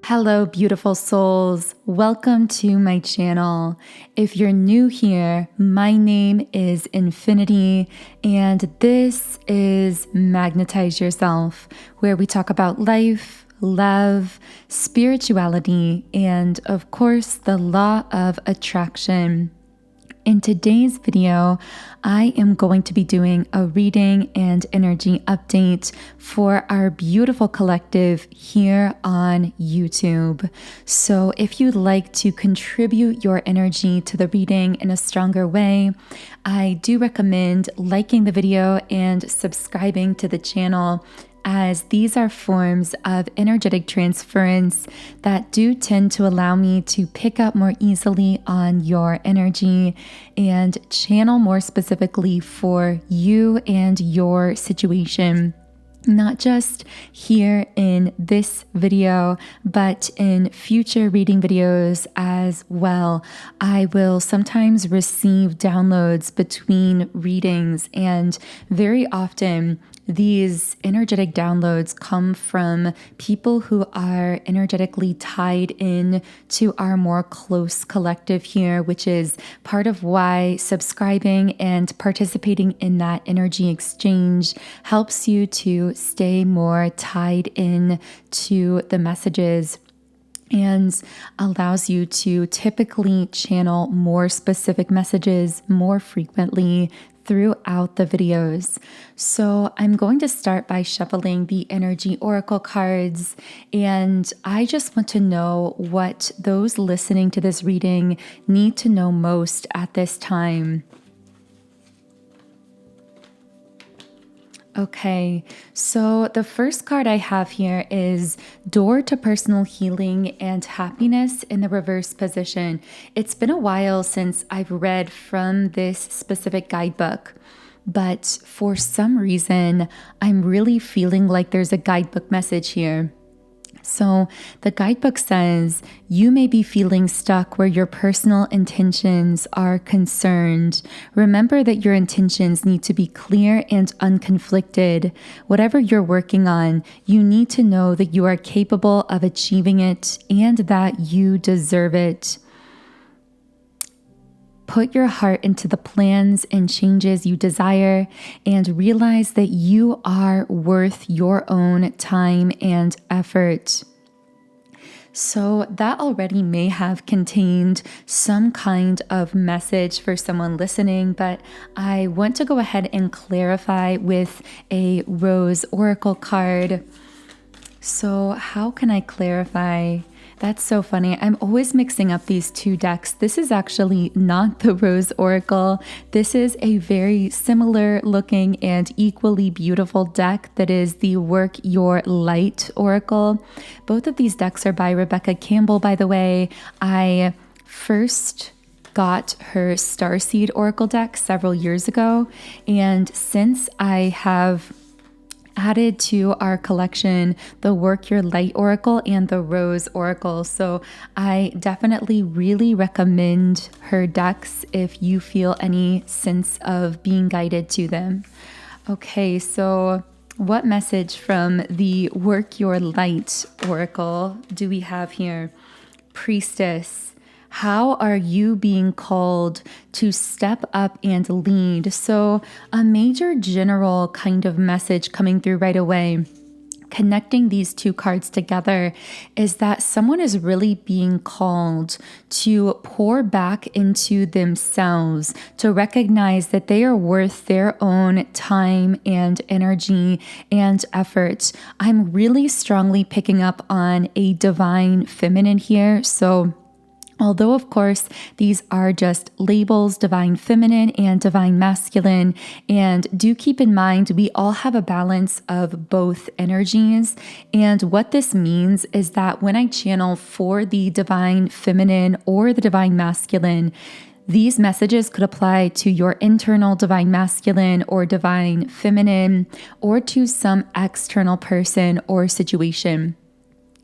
Hello, beautiful souls. Welcome to my channel. If you're new here, my name is Infinity, and this is Magnetize Yourself, where we talk about life, love, spirituality, and of course, the law of attraction. In today's video, I am going to be doing a reading and energy update for our beautiful collective here on YouTube. So if you'd like to contribute your energy to the reading in a stronger way, I do recommend liking the video and subscribing to the channel, as these are forms of energetic transference that do tend to allow me to pick up more easily on your energy and channel more specifically for you and your situation. Not just here in this video, but in future reading videos as well. I will sometimes receive downloads between readings, and very often these energetic downloads come from people who are energetically tied in to our more close collective here, which is part of why subscribing and participating in that energy exchange helps you to stay more tied in to the messages and allows you to typically channel more specific messages more frequently throughout the videos. So I'm going to start by shuffling the energy oracle cards, and I just want to know what those listening to this reading need to know most at this time. Okay, so the first card I have here is Door to Personal Healing and Happiness in the reverse position. It's been a while since I've read from this specific guidebook, but for some reason, I'm really feeling like there's a guidebook message here. So the guidebook says, you may be feeling stuck where your personal intentions are concerned. Remember that your intentions need to be clear and unconflicted. Whatever you're working on, you need to know that you are capable of achieving it and that you deserve it. Put your heart into the plans and changes you desire, and realize that you are worth your own time and effort. So that already may have contained some kind of message for someone listening, but I want to go ahead and clarify with a Rose Oracle card. So how can I clarify? That's so funny. I'm always mixing up these two decks. This is actually not the Rose Oracle. This is a very similar looking and equally beautiful deck that is the Work Your Light Oracle. Both of these decks are by Rebecca Campbell, by the way. I first got her Starseed Oracle deck several years ago, and since I have added to our collection the Work Your Light Oracle and the Rose Oracle. So I definitely really recommend her decks if you feel any sense of being guided to them. Okay, so what message from the Work Your Light Oracle do we have here? Priestess. How are you being called to step up and lead? So a major general kind of message coming through right away, connecting these two cards together, is that someone is really being called to pour back into themselves, to recognize that they are worth their own time and energy and effort. I'm really strongly picking up on a divine feminine here. So although, of course, these are just labels, divine feminine and divine masculine, and do keep in mind we all have a balance of both energies. And what this means is that when I channel for the divine feminine or the divine masculine, these messages could apply to your internal divine masculine or divine feminine, or to some external person or situation.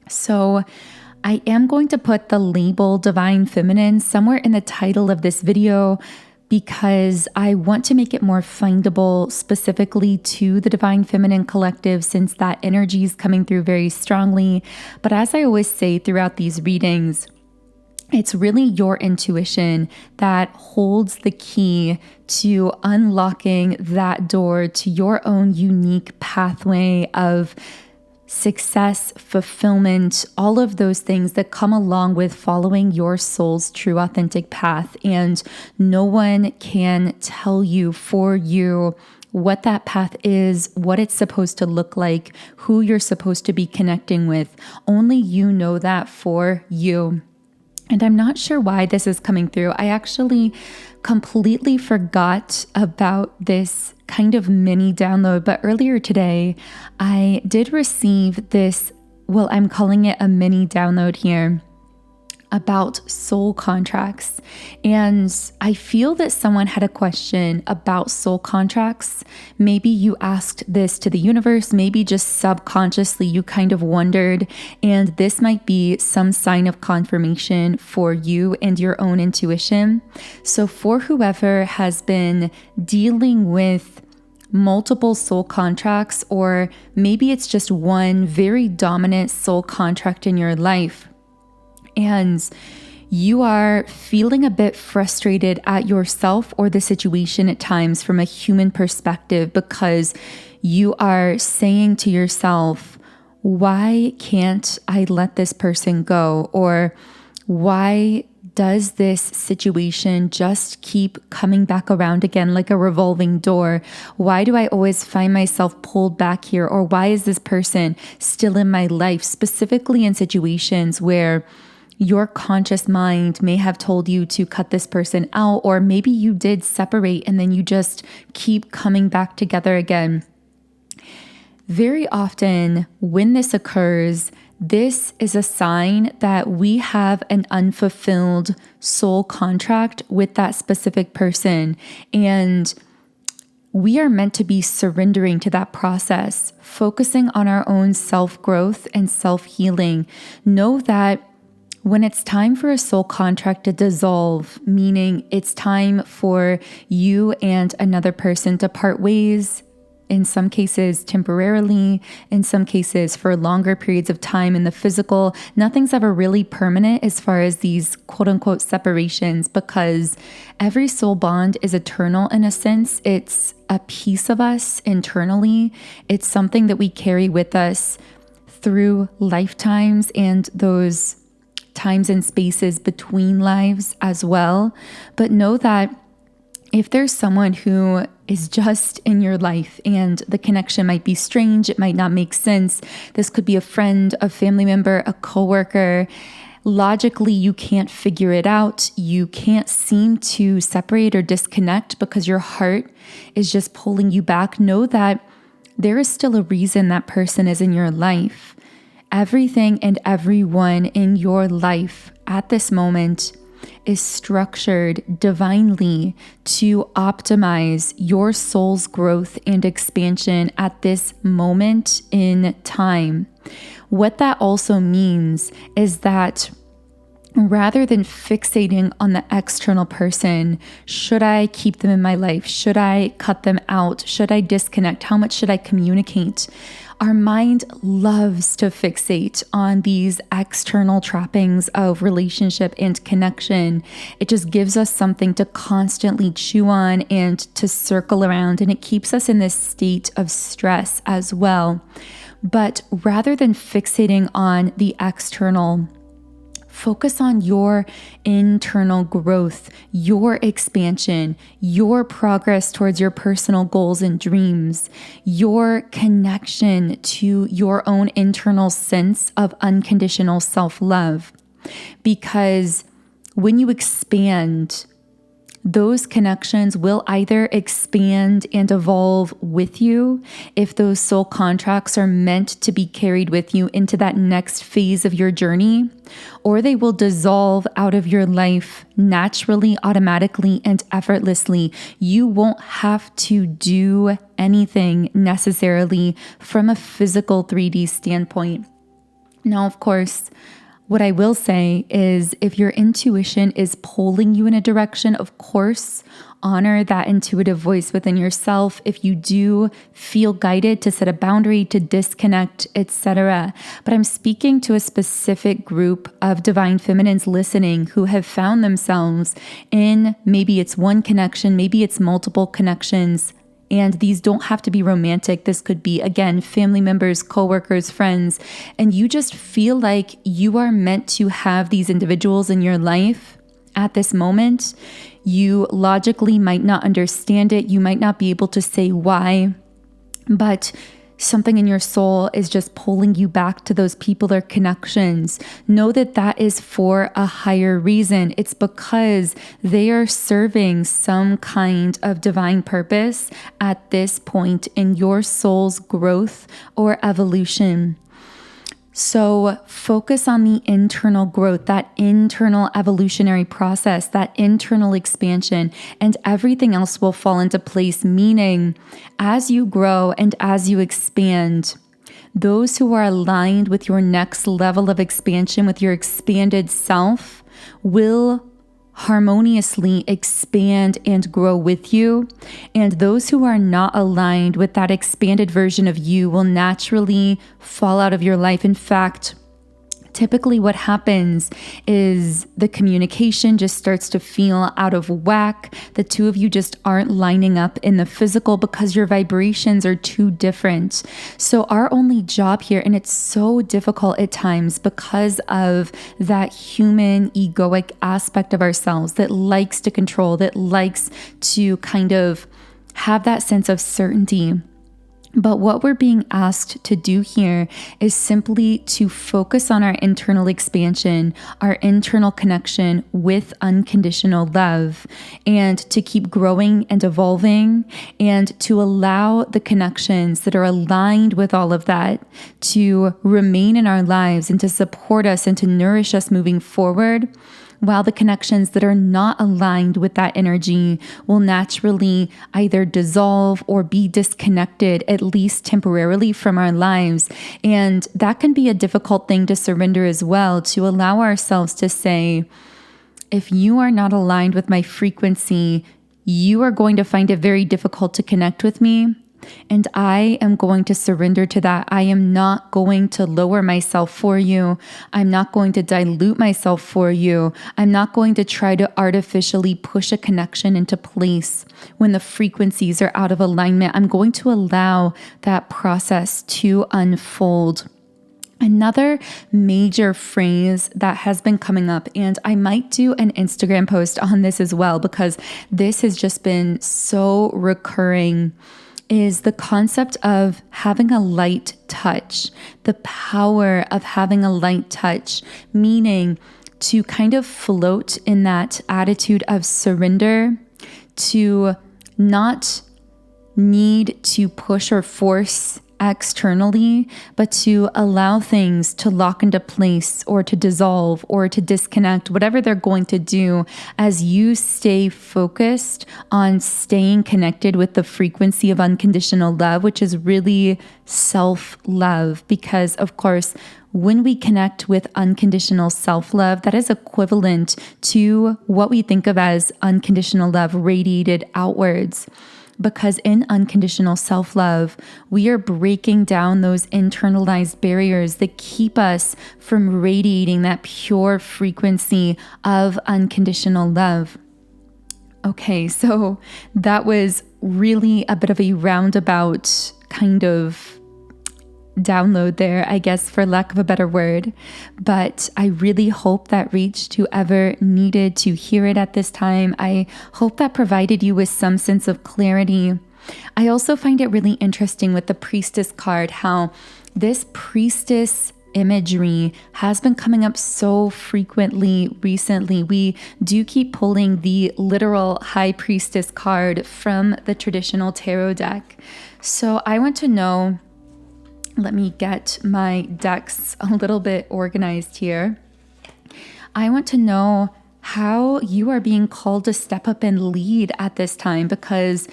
So I am going to put the label divine feminine somewhere in the title of this video, because I want to make it more findable specifically to the Divine Feminine Collective, since that energy is coming through very strongly. But as I always say throughout these readings, it's really your intuition that holds the key to unlocking that door to your own unique pathway of success, fulfillment, all of those things that come along with following your soul's true authentic path. And no one can tell you for you what that path is, what it's supposed to look like, who you're supposed to be connecting with. Only you know that for you. And I'm not sure why this is coming through. I actually completely forgot about this kind of mini download, but earlier today, I did receive this, well, I'm calling it a mini download here, about soul contracts. And I feel that someone had a question about soul contracts. Maybe you asked this to the universe, maybe just subconsciously you kind of wondered, and this might be some sign of confirmation for you and your own intuition. So for whoever has been dealing with multiple soul contracts, or maybe it's just one very dominant soul contract in your life, and you are feeling a bit frustrated at yourself or the situation at times from a human perspective, because you are saying to yourself, why can't I let this person go? Or why does this situation just keep coming back around again like a revolving door? Why do I always find myself pulled back here? Or why is this person still in my life? Specifically in situations where your conscious mind may have told you to cut this person out, or maybe you did separate and then you just keep coming back together again. Very often when this occurs, this is a sign that we have an unfulfilled soul contract with that specific person. And we are meant to be surrendering to that process, focusing on our own self-growth and self-healing. Know that when it's time for a soul contract to dissolve, meaning it's time for you and another person to part ways, in some cases temporarily, in some cases for longer periods of time in the physical, nothing's ever really permanent as far as these quote unquote separations, because every soul bond is eternal in a sense. It's a piece of us internally. It's something that we carry with us through lifetimes and those times and spaces between lives as well. But know that if there's someone who is just in your life and the connection might be strange, it might not make sense. This could be a friend, a family member, a coworker. Logically, you can't figure it out. You can't seem to separate or disconnect because your heart is just pulling you back. Know that there is still a reason that person is in your life. Everything and everyone in your life at this moment is structured divinely to optimize your soul's growth and expansion at this moment in time. What that also means is that rather than fixating on the external person, should I keep them in my life? Should I cut them out? Should I disconnect? How much should I communicate? Our mind loves to fixate on these external trappings of relationship and connection. It just gives us something to constantly chew on and to circle around, and it keeps us in this state of stress as well. But rather than fixating on the external, focus on your internal growth, your expansion, your progress towards your personal goals and dreams, your connection to your own internal sense of unconditional self-love. Because when you expand, those connections will either expand and evolve with you if those soul contracts are meant to be carried with you into that next phase of your journey, or they will dissolve out of your life naturally, automatically, and effortlessly. You won't have to do anything necessarily from a physical 3D standpoint. Now, of course, What I will say is if your intuition is pulling you in a direction, of course, honor that intuitive voice within yourself. If you do feel guided to set a boundary, to disconnect, etc. But I'm speaking to a specific group of divine feminines listening who have found themselves in, maybe it's one connection, maybe it's multiple connections. And these don't have to be romantic. This could be, again, family members, coworkers, friends. And you just feel like you are meant to have these individuals in your life at this moment. You logically might not understand it. You might not be able to say why, but something in your soul is just pulling you back to those people or connections. Know that that is for a higher reason. It's because they are serving some kind of divine purpose at this point in your soul's growth or evolution. So focus on the internal growth, that internal evolutionary process, that internal expansion, and everything else will fall into place. Meaning, as you grow and as you expand, those who are aligned with your next level of expansion, with your expanded self, will harmoniously expand and grow with you. And those who are not aligned with that expanded version of you will naturally fall out of your life. In fact, typically what happens is the communication just starts to feel out of whack. The two of you just aren't lining up in the physical because your vibrations are too different. So our only job here, and it's so difficult at times because of that human egoic aspect of ourselves that likes to control, that likes to kind of have that sense of certainty. But what we're being asked to do here is simply to focus on our internal expansion, our internal connection with unconditional love, and to keep growing and evolving, and to allow the connections that are aligned with all of that to remain in our lives and to support us and to nourish us moving forward. While the connections that are not aligned with that energy will naturally either dissolve or be disconnected, at least temporarily, from our lives. And that can be a difficult thing to surrender as well, to allow ourselves to say, if you are not aligned with my frequency, you are going to find it very difficult to connect with me. And I am going to surrender to that. I am not going to lower myself for you. I'm not going to dilute myself for you. I'm not going to try to artificially push a connection into place when the frequencies are out of alignment. I'm going to allow that process to unfold. Another major phrase that has been coming up, and I might do an Instagram post on this as well because this has just been so recurring, is the concept of having a light touch, the power of having a light touch, meaning to kind of float in that attitude of surrender, to not need to push or force externally, but to allow things to lock into place or to dissolve or to disconnect, whatever they're going to do, as you stay focused on staying connected with the frequency of unconditional love, which is really self-love. Because, of course, when we connect with unconditional self-love, that is equivalent to what we think of as unconditional love radiated outwards. Because in unconditional self-love, we are breaking down those internalized barriers that keep us from radiating that pure frequency of unconditional love. Okay, so that was really a bit of a roundabout kind of download there, I guess, for lack of a better word. But I really hope that reached whoever needed to hear it at this time. I hope that provided you with some sense of clarity. I also find it really interesting with the priestess card, how this priestess imagery has been coming up so frequently recently. We do keep pulling the literal high priestess card from the traditional tarot deck. So I want to know, let me get my decks a little bit organized here. I want to know how you are being called to step up and lead at this time, because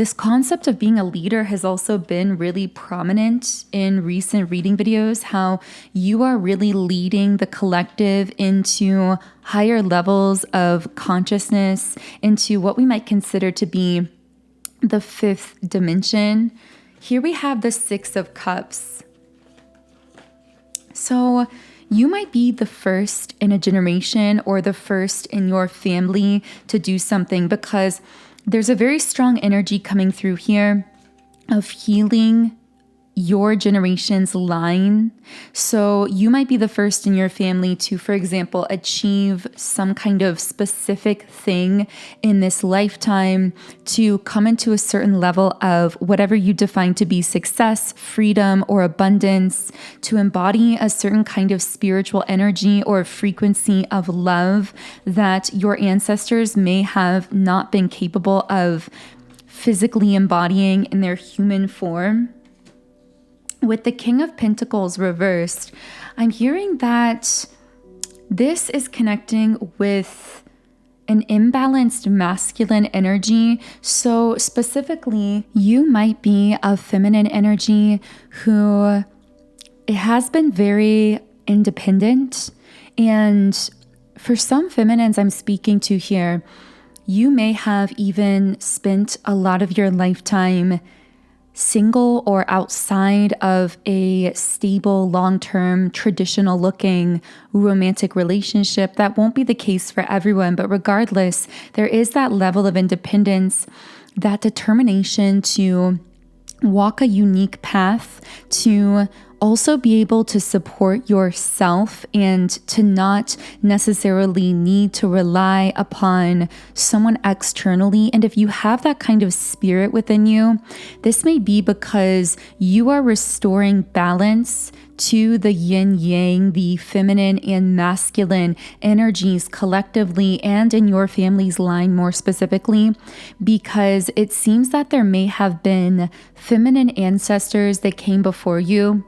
This concept of being a leader has also been really prominent in recent reading videos, how you are really leading the collective into higher levels of consciousness, into what we might consider to be the fifth dimension. Here we have the Six of Cups. So you might be the first in a generation or the first in your family to do something, because there's a very strong energy coming through here of healing your generation's line. So you might be the first in your family to, for example, achieve some kind of specific thing in this lifetime, to come into a certain level of whatever you define to be success, freedom, or abundance, to embody a certain kind of spiritual energy or frequency of love that your ancestors may have not been capable of physically embodying in their human form. With the King of Pentacles reversed, I'm hearing that this is connecting with an imbalanced masculine energy. So specifically, you might be a feminine energy who it has been very independent. And for some feminines I'm speaking to here, you may have even spent a lot of your lifetime single or outside of a stable, long-term, traditional-looking romantic relationship. That won't be the case for everyone, but regardless, there is that level of independence, that determination to walk a unique path, to also be able to support yourself and to not necessarily need to rely upon someone externally. And if you have that kind of spirit within you, this may be because you are restoring balance to the yin yang, the feminine and masculine energies collectively and in your family's line more specifically, because it seems that there may have been feminine ancestors that came before you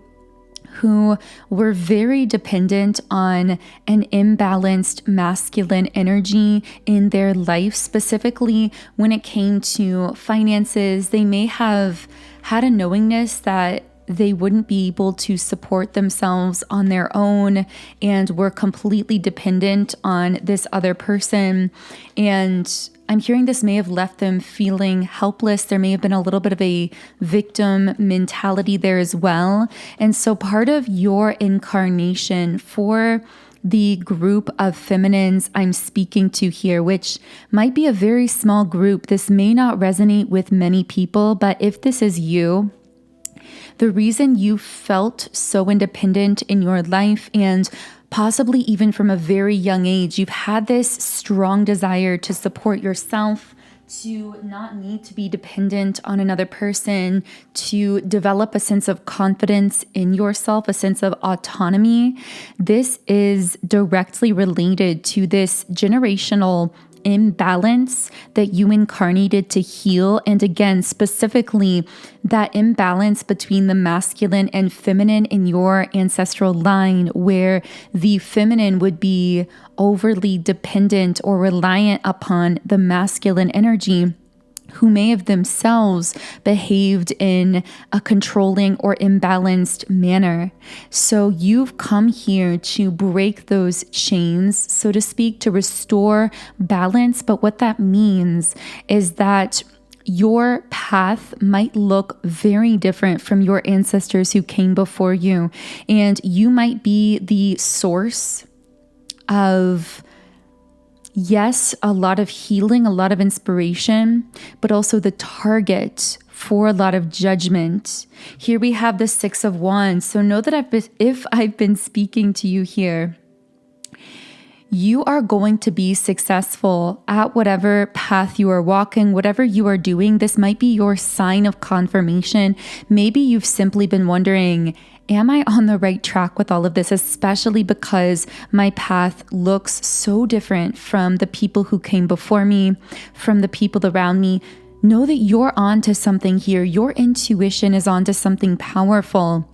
who were very dependent on an imbalanced masculine energy in their life. Specifically, when it came to finances, they may have had a knowingness that they wouldn't be able to support themselves on their own and were completely dependent on this other person. And I'm hearing this may have left them feeling helpless. There may have been a little bit of a victim mentality there as well. And so part of your incarnation for the group of feminines I'm speaking to here, which might be a very small group, this may not resonate with many people, but if this is you, the reason you felt so independent in your life, and possibly even from a very young age, you've had this strong desire to support yourself, to not need to be dependent on another person, to develop a sense of confidence in yourself, a sense of autonomy. This is directly related to this generational imbalance that you incarnated to heal. And again, specifically, that imbalance between the masculine and feminine in your ancestral line, where the feminine would be overly dependent or reliant upon the masculine energy, who may have themselves behaved in a controlling or imbalanced manner. So you've come here to break those chains, so to speak, to restore balance. But what that means is that your path might look very different from your ancestors who came before you. And you might be the source of, yes, a lot of healing, a lot of inspiration, but also the target for a lot of judgment. Here we have the Six of Wands. So know that if I've been speaking to you here, you are going to be successful at whatever path you are walking, whatever you are doing. This might be your sign of confirmation. Maybe you've simply been wondering, am I on the right track with all of this? Especially because my path looks so different from the people who came before me, from the people around me. Know that you're onto something here. Your intuition is onto something powerful.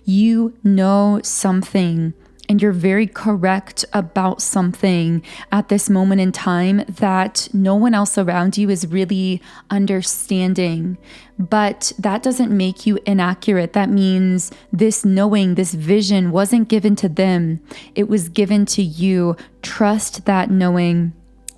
You know something and you're very correct about something at this moment in time that no one else around you is really understanding. But that doesn't make you inaccurate. That means this knowing, this vision wasn't given to them. It was given to you. Trust that knowing.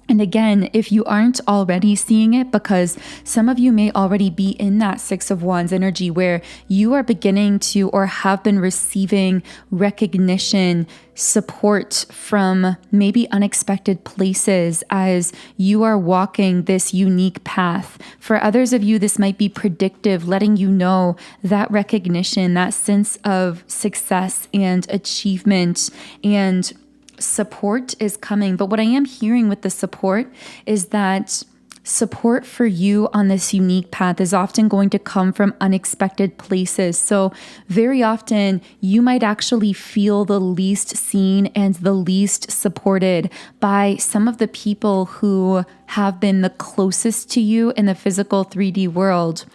And again, if you aren't already seeing it, because some of you may already be in that Six of Wands energy where you are beginning to or have been receiving recognition, support from maybe unexpected places as you are walking this unique path. For others of you, this might be predictive, letting you know that recognition, that sense of success and achievement and support is coming. But what I am hearing with the support is that support for you on this unique path is often going to come from unexpected places. So very often you might actually feel the least seen and the least supported by some of the people who have been the closest to you in the physical 3D world.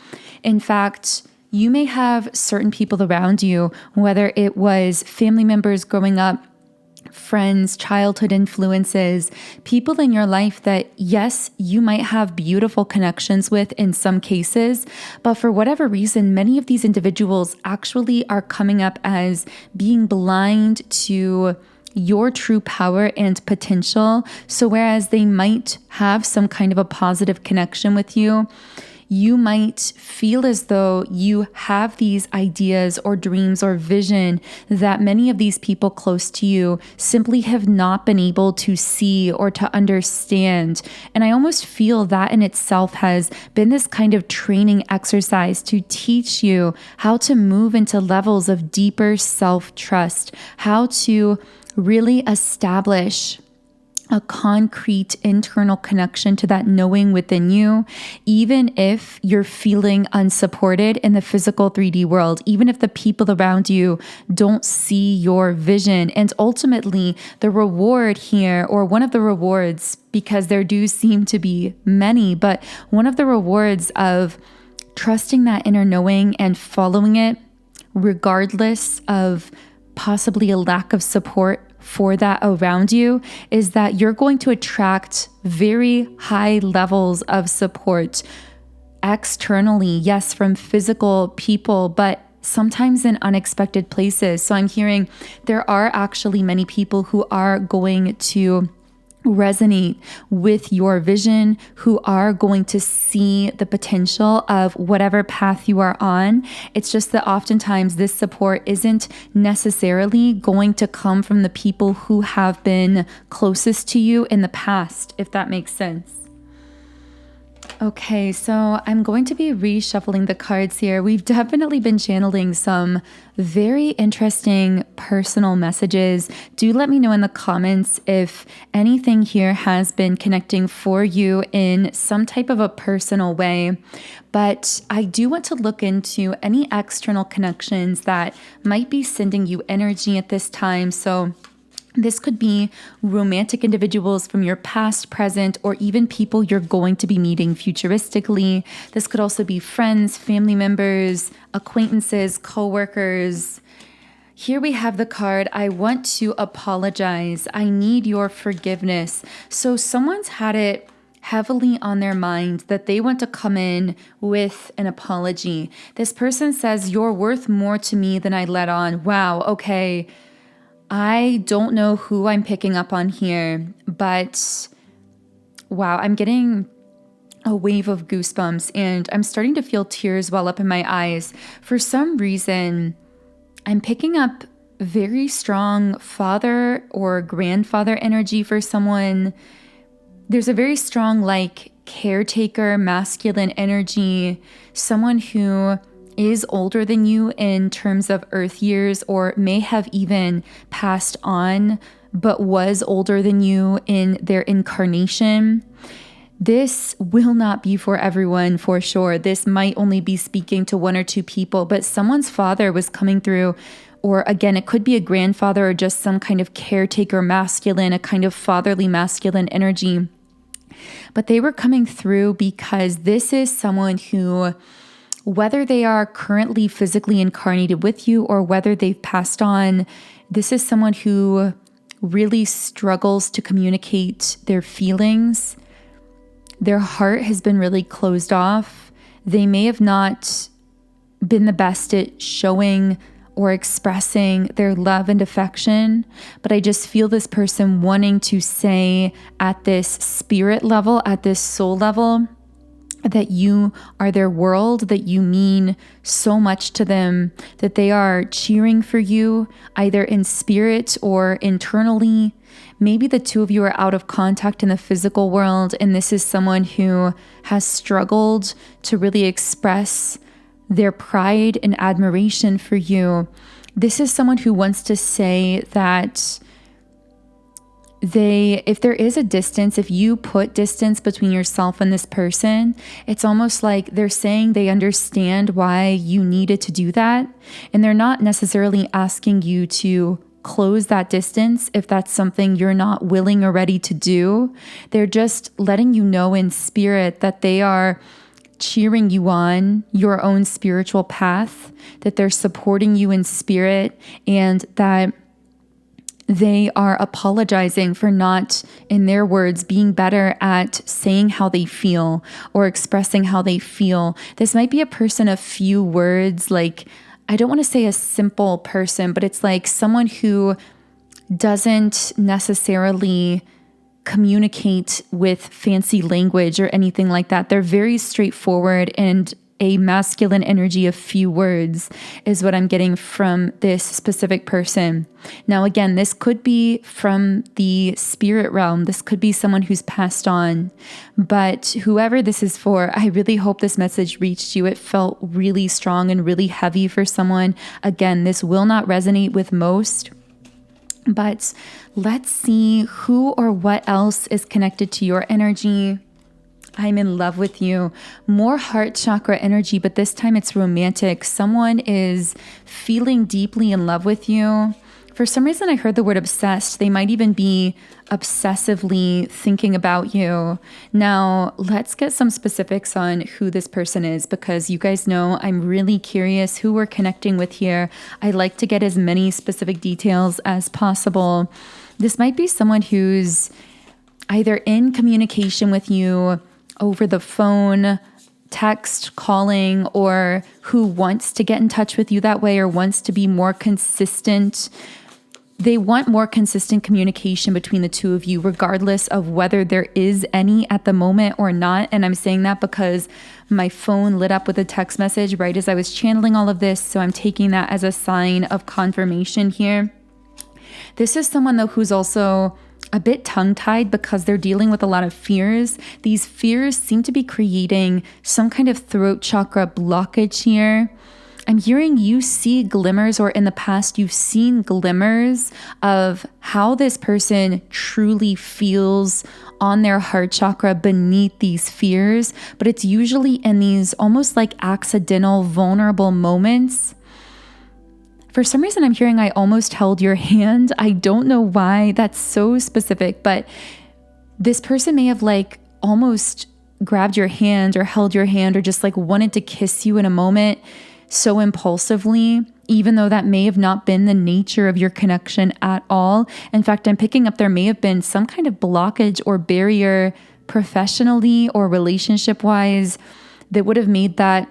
In fact, you may have certain people around you, whether it was family members growing up, friends, childhood influences, people in your life that, yes, you might have beautiful connections with in some cases, but for whatever reason, many of these individuals actually are coming up as being blind to your true power and potential. So whereas they might have some kind of a positive connection with you, you might feel as though you have these ideas or dreams or vision that many of these people close to you simply have not been able to see or to understand. And I almost feel that in itself has been this kind of training exercise to teach you how to move into levels of deeper self-trust, how to really establish a concrete internal connection to that knowing within you, even if you're feeling unsupported in the physical 3D world, even if the people around you don't see your vision. And ultimately, the reward here, or one of the rewards, because there do seem to be many, but one of the rewards of trusting that inner knowing and following it, regardless of possibly a lack of support for that around you, is that you're going to attract very high levels of support externally, yes, from physical people, but sometimes in unexpected places. So I'm hearing there are actually many people who are going to resonate with your vision, who are going to see the potential of whatever path you are on. It's just that oftentimes this support isn't necessarily going to come from the people who have been closest to you in the past, if that makes sense. Okay, so I'm going to be reshuffling the cards here. We've definitely been channeling some very interesting personal messages. Do let me know in the comments if anything here has been connecting for you in some type of a personal way. But I do want to look into any external connections that might be sending you energy at this time. So this could be romantic individuals from your past, present, or even people you're going to be meeting futuristically. This could also be friends, family members, acquaintances, co-workers. Here we have the card, I want to apologize. I need your forgiveness. So someone's had it heavily on their mind that they want to come in with an apology. This person says, you're worth more to me than I let on. Wow, okay. I don't know who I'm picking up on here, but wow, I'm getting a wave of goosebumps and I'm starting to feel tears well up in my eyes. For some reason, I'm picking up very strong father or grandfather energy for someone. There's a very strong caretaker, masculine energy, someone who is older than you in terms of earth years or may have even passed on but was older than you in their incarnation. This will not be for everyone for sure. This might only be speaking to one or two people, but someone's father was coming through, or again, it could be a grandfather or just some kind of caretaker masculine, a kind of fatherly masculine energy. But they were coming through because this is someone who Whether they are currently physically incarnated with you or whether they've passed on, this is someone who really struggles to communicate their feelings. Their heart has been really closed off. They may have not been the best at showing or expressing their love and affection, but I just feel this person wanting to say at this spirit level, at this soul level, that you are their world, that you mean so much to them, that they are cheering for you, either in spirit or internally. Maybe the two of you are out of contact in the physical world, and this is someone who has struggled to really express their pride and admiration for you. This is someone who wants to say that if there is a distance, if you put distance between yourself and this person, it's almost like they're saying they understand why you needed to do that. And they're not necessarily asking you to close that distance if that's something you're not willing or ready to do. They're just letting you know in spirit that they are cheering you on your own spiritual path, that they're supporting you in spirit, and that they are apologizing for not, in their words, being better at saying how they feel or expressing how they feel. This might be a person of few words, like, I don't want to say a simple person, but it's like someone who doesn't necessarily communicate with fancy language or anything like that. They're very straightforward, and a masculine energy of few words is what I'm getting from this specific person. Now, again, this could be from the spirit realm. This could be someone who's passed on. But whoever this is for, I really hope this message reached you. It felt really strong and really heavy for someone. Again, this will not resonate with most. But let's see who or what else is connected to your energy. I'm in love with you. More heart chakra energy, but this time it's romantic. Someone is feeling deeply in love with you. For some reason, I heard the word obsessed. They might even be obsessively thinking about you. Now, let's get some specifics on who this person is, because you guys know I'm really curious who we're connecting with here. I like to get as many specific details as possible. This might be someone who's either in communication with you over the phone, text, calling, or who wants to get in touch with you that way or wants to be more consistent. They want more consistent communication between the two of you, regardless of whether there is any at the moment or not. And I'm saying that because my phone lit up with a text message right as I was channeling all of this. So I'm taking that as a sign of confirmation here. This is someone, though, who's also a bit tongue-tied because they're dealing with a lot of fears. These fears seem to be creating some kind of throat chakra blockage here. I'm hearing you see glimmers, or in the past you've seen glimmers of how this person truly feels on their heart chakra beneath these fears, but it's usually in these almost like accidental, vulnerable moments. For some reason, I'm hearing I almost held your hand. I don't know why. That's so specific, but this person may have like almost grabbed your hand or held your hand or just like wanted to kiss you in a moment so impulsively, even though that may have not been the nature of your connection at all. In fact, I'm picking up there may have been some kind of blockage or barrier professionally or relationship-wise that would have made that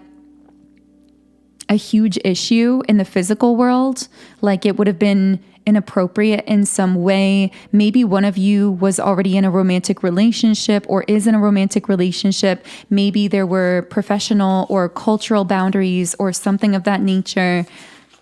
a huge issue in the physical world. Like it would have been inappropriate in some way. Maybe one of you was already in a romantic relationship or is in a romantic relationship. Maybe there were professional or cultural boundaries or something of that nature.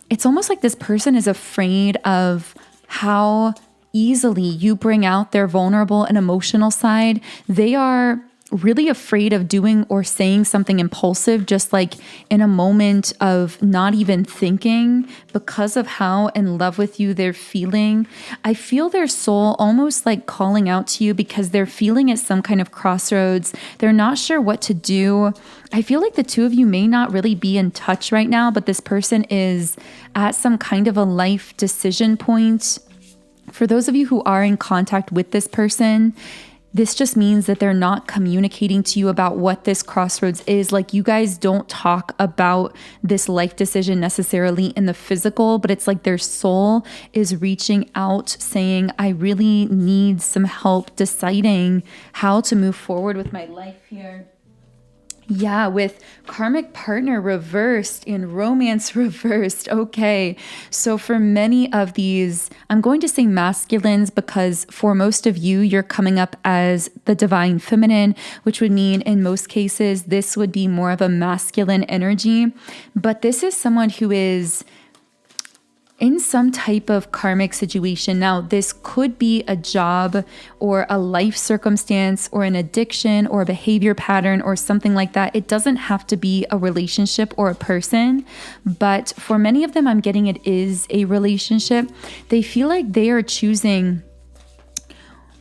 It's almost like this person is afraid of how easily you bring out their vulnerable and emotional side. They are really afraid of doing or saying something impulsive, just like in a moment of not even thinking, because of how in love with you they're feeling. I feel their soul almost like calling out to you because they're feeling at some kind of crossroads. They're not sure what to do. I feel like the two of you may not really be in touch right now, but this person is at some kind of a life decision point. For those of you who are in contact with this person, This just means that they're not communicating to you about what this crossroads is. Like, you guys don't talk about this life decision necessarily in the physical, but it's like their soul is reaching out saying, I really need some help deciding how to move forward with my life here. Yeah, with karmic partner reversed and romance reversed. Okay, so for many of these, I'm going to say masculines because for most of you, you're coming up as the divine feminine, which would mean in most cases, this would be more of a masculine energy. But this is someone who is in some type of karmic situation. Now, this could be a job or a life circumstance or an addiction or a behavior pattern or something like that. It doesn't have to be a relationship or a person, but for many of them, I'm getting it is a relationship. They feel like they are choosing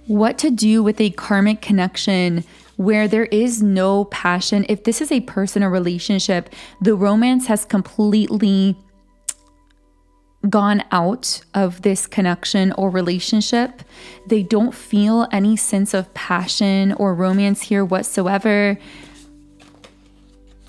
what to do with a karmic connection where there is no passion. If this is a person or relationship, the romance has completely gone out of this connection or relationship. They don't feel any sense of passion or romance here whatsoever.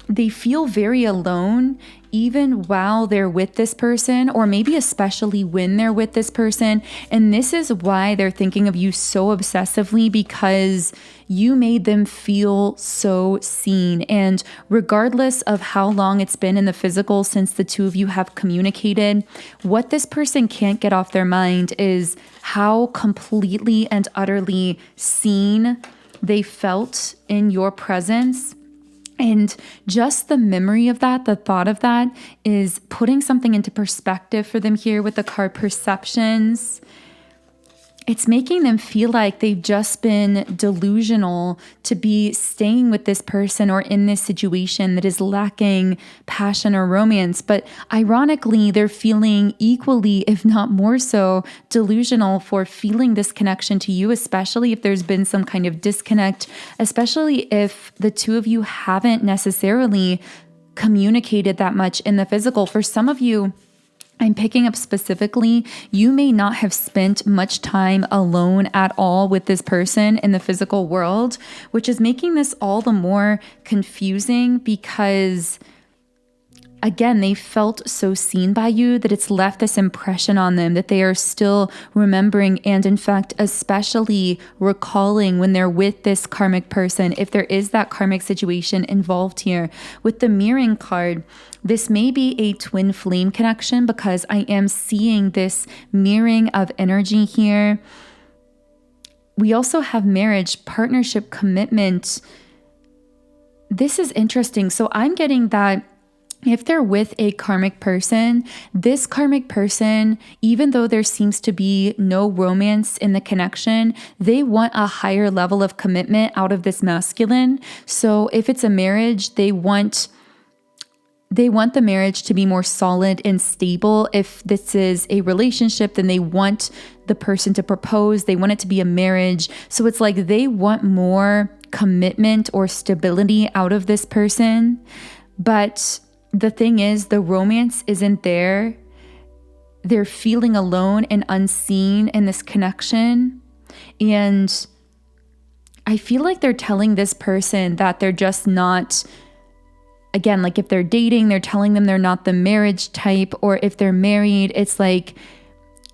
They feel very alone even while they're with this person, or maybe especially when they're with this person. And this is why they're thinking of you so obsessively, because you made them feel so seen. And regardless of how long it's been in the physical since the two of you have communicated, what this person can't get off their mind is how completely and utterly seen they felt in your presence. And just the memory of that, the thought of that, is putting something into perspective for them here with the card perceptions. It's making them feel like they've just been delusional to be staying with this person or in this situation that is lacking passion or romance. But ironically, they're feeling equally, if not more so, delusional for feeling this connection to you, especially if there's been some kind of disconnect, especially if the two of you haven't necessarily communicated that much in the physical. For some of you, I'm picking up specifically, you may not have spent much time alone at all with this person in the physical world, which is making this all the more confusing because, again, they felt so seen by you that it's left this impression on them that they are still remembering and, in fact, especially recalling when they're with this karmic person, if there is that karmic situation involved here. With the mirroring card, this may be a twin flame connection because I am seeing this mirroring of energy here. We also have marriage, partnership, commitment. This is interesting. So I'm getting that if they're with a karmic person, this karmic person, even though there seems to be no romance in the connection, they want a higher level of commitment out of this masculine. So if it's a marriage, they want the marriage to be more solid and stable. If this is a relationship, then they want the person to propose. They want it to be a marriage. So it's like they want more commitment or stability out of this person. But the thing is, the romance isn't there. They're feeling alone and unseen in this connection. And I feel like they're telling this person that they're just not, again, like if they're dating, they're telling them they're not the marriage type, or if they're married, it's like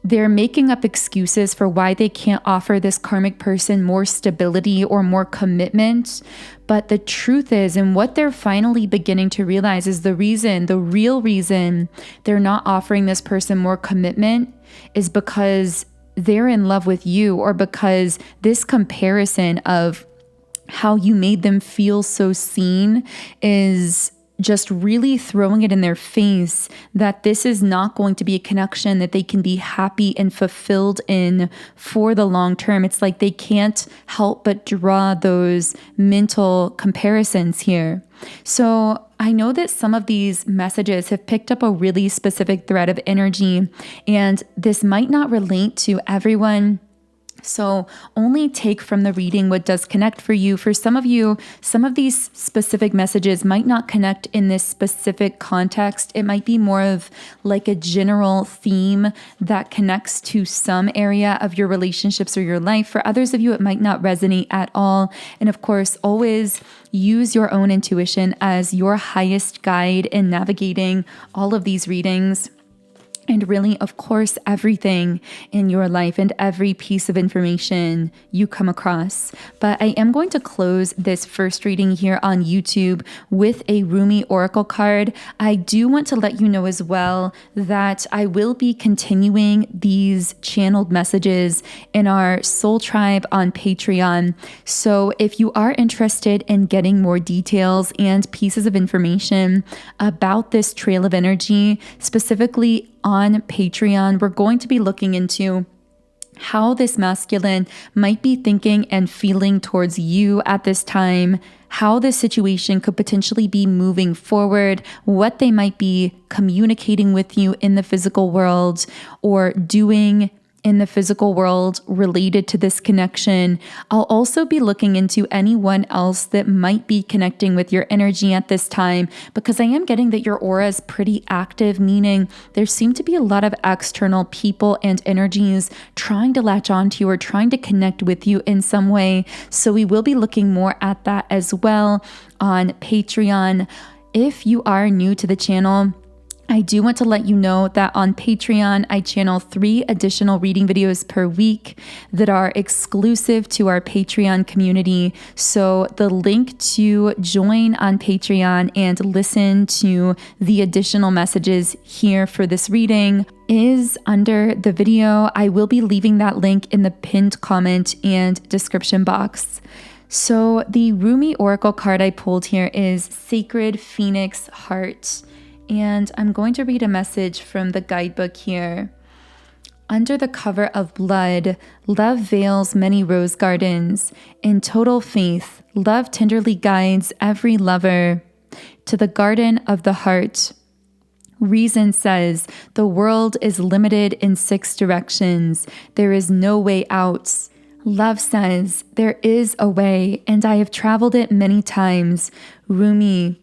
they're making up excuses for why they can't offer this karmic person more stability or more commitment. But the truth is, and what they're finally beginning to realize is the real reason they're not offering this person more commitment is because they're in love with you, or because this comparison of how you made them feel so seen is just really throwing it in their face that this is not going to be a connection that they can be happy and fulfilled in for the long term. It's like they can't help but draw those mental comparisons here. So I know that some of these messages have picked up a really specific thread of energy, and this might not relate to everyone So only take from the reading what does connect for you. For some of you, some of these specific messages might not connect in this specific context. It might be more of like a general theme that connects to some area of your relationships or your life. For others of you, it might not resonate at all. And of course, always use your own intuition as your highest guide in navigating all of these readings. And really, of course, everything in your life and every piece of information you come across. But I am going to close this first reading here on YouTube with a Rumi Oracle card. I do want to let you know as well that I will be continuing these channeled messages in our Soul Tribe on Patreon. So if you are interested in getting more details and pieces of information about this trail of energy, specifically on Patreon, we're going to be looking into how this masculine might be thinking and feeling towards you at this time, how this situation could potentially be moving forward, what they might be communicating with you in the physical world or doing in the physical world related to this connection. I'll also be looking into anyone else that might be connecting with your energy at this time, because I am getting that your aura is pretty active, meaning there seem to be a lot of external people and energies trying to latch onto you or trying to connect with you in some way. So we will be looking more at that as well on Patreon. If you are new to the channel, I do want to let you know that on Patreon, I channel 3 additional reading videos per week that are exclusive to our Patreon community. So the link to join on Patreon and listen to the additional messages here for this reading is under the video. I will be leaving that link in the pinned comment and description box. So the Rumi Oracle card I pulled here is Sacred Phoenix Heart. And I'm going to read a message from the guidebook here. Under the cover of blood, love veils many rose gardens. In total faith, love tenderly guides every lover to the garden of the heart. Reason says the world is limited in 6 directions. There is no way out. Love says there is a way, and I have traveled it many times. Rumi.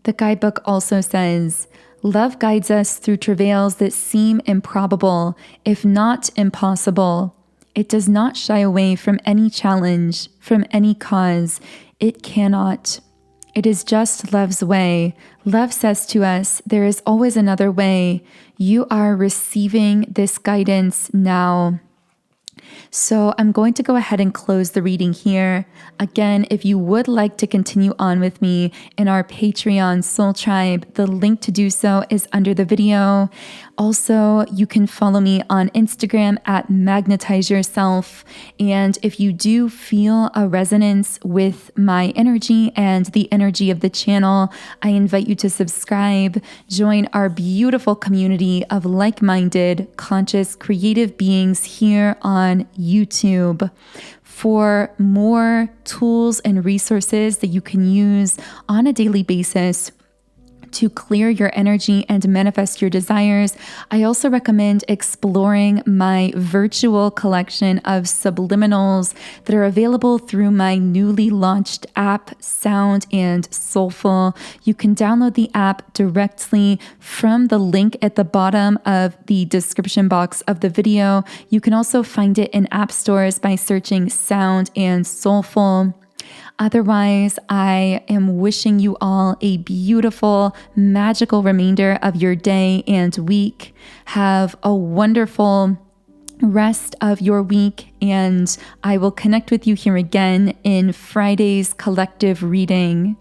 The guidebook also says, love guides us through travails that seem improbable, if not impossible. It does not shy away from any challenge, from any cause. It cannot. It is just love's way. Love says to us, there is always another way. You are receiving this guidance now. So I'm going to go ahead and close the reading here. Again, if you would like to continue on with me in our Patreon Soul Tribe, the link to do so is under the video. Also, you can follow me on Instagram at Magnetize Yourself. And if you do feel a resonance with my energy and the energy of the channel, I invite you to subscribe, join our beautiful community of like-minded, conscious, creative beings here on YouTube for more tools and resources that you can use on a daily basis to clear your energy and manifest your desires. I also recommend exploring my virtual collection of subliminals that are available through my newly launched app, Sound and Soulful. You can download the app directly from the link at the bottom of the description box of the video. You can also find it in app stores by searching Sound and Soulful. Otherwise, I am wishing you all a beautiful, magical remainder of your day and week. Have a wonderful rest of your week, and I will connect with you here again in Friday's collective reading.